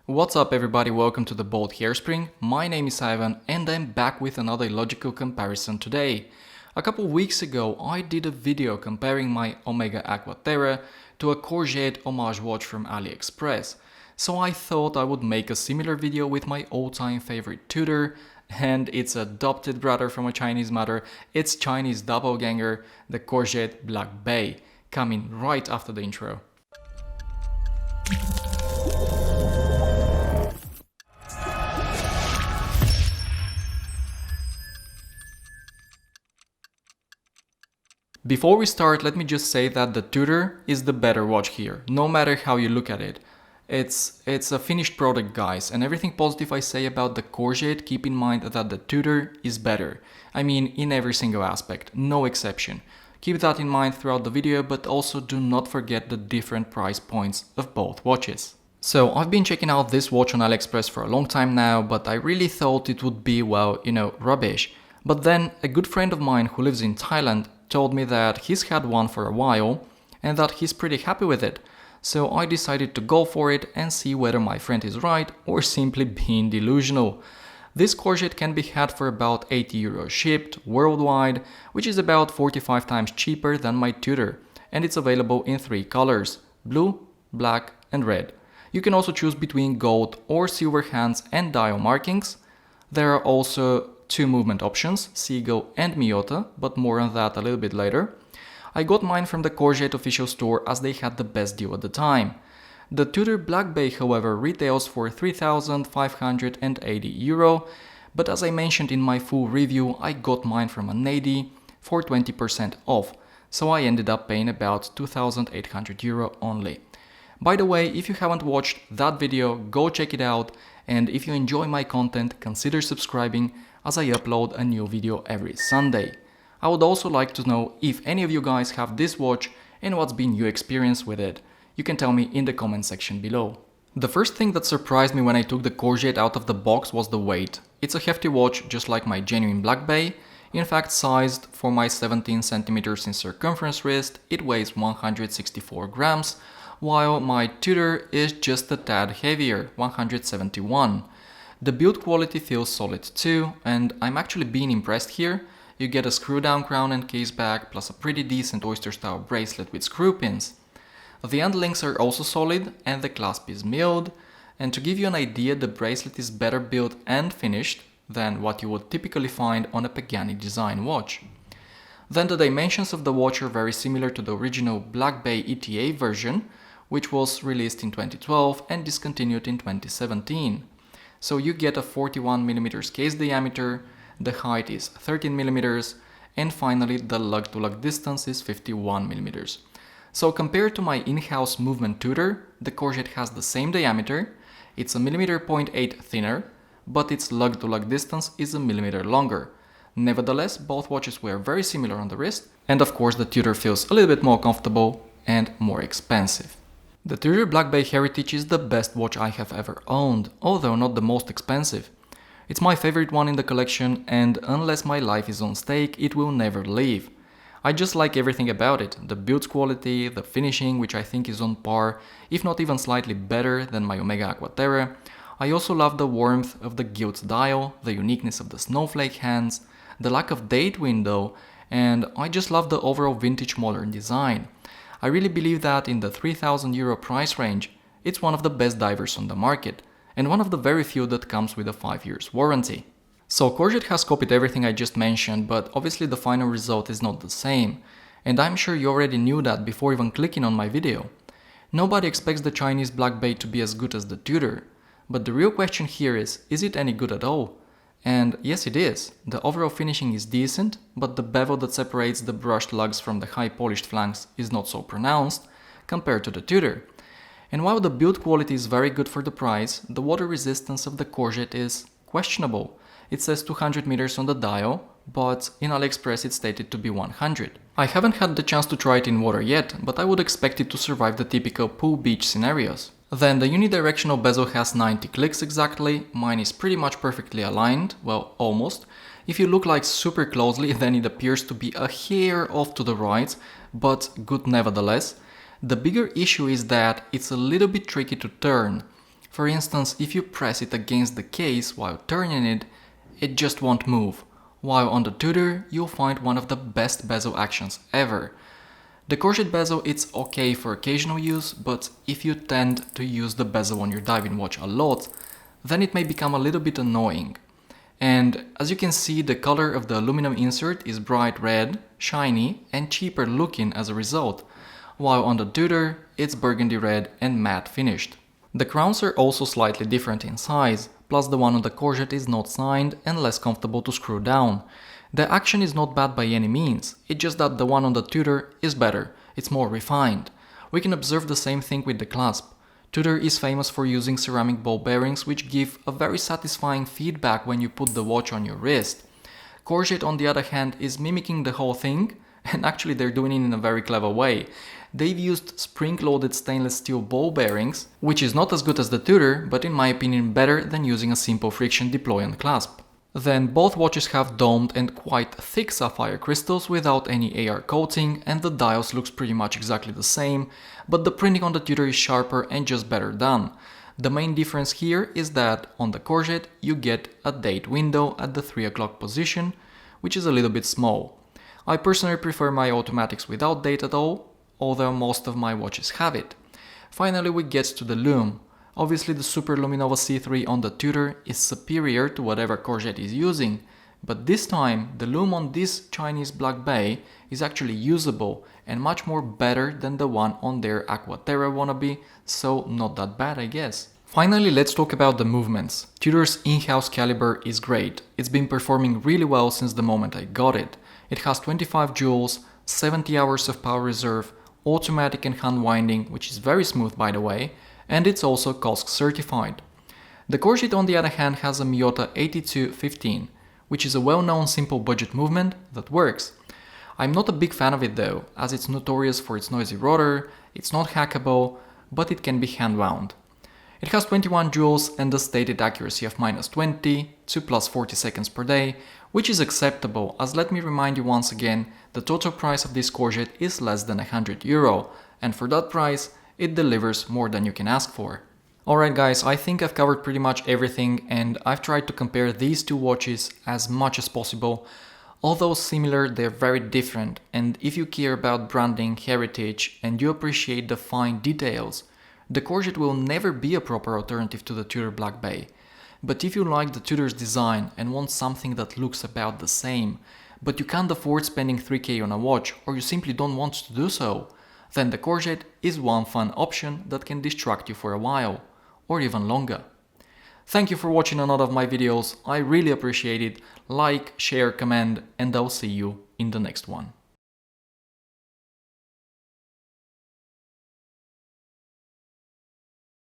What's up everybody, welcome to the Bold Hairspring. My name is Ivan and I'm back with another logical comparison today. A couple weeks ago I did a video comparing my Omega Aqua Terra to a Corgeut Homage watch from AliExpress. So I thought I would make a similar video with my all-time favorite Tudor and its adopted brother from a Chinese mother, its Chinese doppelganger, the Corgeut Black Bay, coming right after the intro. Before we start, let me just say that the Tudor is the better watch here, no matter how you look at it. It's a finished product, guys, and everything positive I say about the Corgeut, keep in mind that the Tudor is better. I mean, in every single aspect, no exception. Keep that in mind throughout the video, but also do not forget the different price points of both watches. So I've been checking out this watch on AliExpress for a long time now, but I really thought it would be, well, rubbish. But then a good friend of mine who lives in Thailand told me that he's had one for a while and that he's pretty happy with it. So I decided to go for it and see whether my friend is right or simply being delusional. This Corgeut can be had for about 80 euros shipped worldwide, which is about 45 times cheaper than my Tudor, and it's available in 3 colors: blue, black and red. You can also choose between gold or silver hands and dial markings. There are also 2 movement options, Seagull and Miyota, but more on that a little bit later. I got mine from the Corgeut official store as they had the best deal at the time. The Tudor Black Bay, however, retails for 3,580 euro, but as I mentioned in my full review, I got mine from a Nady for 20% off, so I ended up paying about 2,800 euro only. By the way, if you haven't watched that video, go check it out, and if you enjoy my content, consider subscribing as I upload a new video every Sunday. I would also like to know if any of you guys have this watch and what's been your experience with it. You can tell me in the comment section below. The first thing that surprised me when I took the Corgeut out of the box was the weight. It's a hefty watch just like my genuine Black Bay. In fact, sized for my 17 cm in circumference wrist, it weighs 164 grams, while my Tudor is just a tad heavier, 171. The build quality feels solid too, and I'm actually being impressed here. You get a screw down crown and case back, plus a pretty decent oyster style bracelet with screw pins. The end links are also solid and the clasp is milled, and to give you an idea, the bracelet is better built and finished than what you would typically find on a Pagani design watch. Then the dimensions of the watch are very similar to the original Black Bay ETA version, which was released in 2012 and discontinued in 2017. So you get a 41mm case diameter, the height is 13mm, and finally the lug-to-lug distance is 51mm. So compared to my in-house movement Tudor, the Corgeut has the same diameter, it's a 0.8 mm thinner, but its lug-to-lug distance is a millimeter longer. Nevertheless, both watches were very similar on the wrist, and of course the Tudor feels a little bit more comfortable and more expensive. The Tudor Black Bay Heritage is the best watch I have ever owned, although not the most expensive. It's my favorite one in the collection, and unless my life is on stake, it will never leave. I just like everything about it, the build quality, the finishing, which I think is on par, if not even slightly better than my Omega Aqua Terra. I also love the warmth of the gilt dial, the uniqueness of the snowflake hands, the lack of date window, and I just love the overall vintage modern design. I really believe that in the 3,000 euro price range, it's one of the best divers on the market, and one of the very few that comes with a 5 years warranty. So Corgeut has copied everything I just mentioned, but obviously the final result is not the same, and I'm sure you already knew that before even clicking on my video. Nobody expects the Chinese Black Bay to be as good as the Tudor, but the real question here is it any good at all? And yes, it is. The overall finishing is decent, but the bevel that separates the brushed lugs from the high polished flanks is not so pronounced compared to the Tudor. And while the build quality is very good for the price, the water resistance of the Corgeut is questionable. It says 200 meters on the dial, but in AliExpress it's stated to be 100. I haven't had the chance to try it in water yet, but I would expect it to survive the typical pool beach scenarios. Then the unidirectional bezel has 90 clicks exactly, mine is pretty much perfectly aligned, well, almost. If you look like super closely, then it appears to be a hair off to the right, but good nevertheless. The bigger issue is that it's a little bit tricky to turn. For instance, if you press it against the case while turning it, it just won't move, while on the Tudor you'll find one of the best bezel actions ever. The Corgeut bezel it's okay for occasional use, but if you tend to use the bezel on your diving watch a lot, then it may become a little bit annoying. And as you can see, the color of the aluminum insert is bright red, shiny and cheaper looking as a result, while on the Tudor it's burgundy red and matte finished. The crowns are also slightly different in size, plus the one on the Corgeut is not signed and less comfortable to screw down. The action is not bad by any means, it's just that the one on the Tudor is better, it's more refined. We can observe the same thing with the clasp. Tudor is famous for using ceramic ball bearings which give a very satisfying feedback when you put the watch on your wrist. Corgeut on the other hand is mimicking the whole thing, and actually they're doing it in a very clever way. They've used spring-loaded stainless steel ball bearings, which is not as good as the Tudor, but in my opinion better than using a simple friction deployant clasp. Then both watches have domed and quite thick sapphire crystals without any AR coating, and the dials looks pretty much exactly the same, but the printing on the Tudor is sharper and just better done. The main difference here is that on the Corgeut you get a date window at the 3 o'clock position, which is a little bit small. I personally prefer my automatics without date at all, although most of my watches have it. Finally we get to the lume. Obviously the Super Luminova C3 on the Tudor is superior to whatever Corgeut is using, but this time the lume on this Chinese Black Bay is actually usable and much more better than the one on their Aquaterra wannabe, so not that bad I guess. Finally, let's talk about the movements. Tudor's in-house caliber is great. It's been performing really well since the moment I got it. It has 25 joules, 70 hours of power reserve, automatic and hand winding, which is very smooth by the way, and it's also COSC certified. The Corgeut on the other hand has a Miyota 8215, which is a well-known simple budget movement that works. I'm not a big fan of it though, as it's notorious for its noisy rotor, it's not hackable, but it can be hand wound. It has 21 joules and a stated accuracy of -20 to +40 seconds per day, which is acceptable, as let me remind you once again, the total price of this Corgeut is less than €100, and for that price, it delivers more than you can ask for. Alright guys, I think I've covered pretty much everything, and I've tried to compare these two watches as much as possible. Although similar, they're very different, and if you care about branding, heritage, and you appreciate the fine details, the Corgeut will never be a proper alternative to the Tudor Black Bay. But if you like the Tudor's design and want something that looks about the same, but you can't afford spending 3K on a watch, or you simply don't want to do so, then the Corgeut is one fun option that can distract you for a while, or even longer. Thank you for watching another of my videos, I really appreciate it. Like, share, comment, and I'll see you in the next one.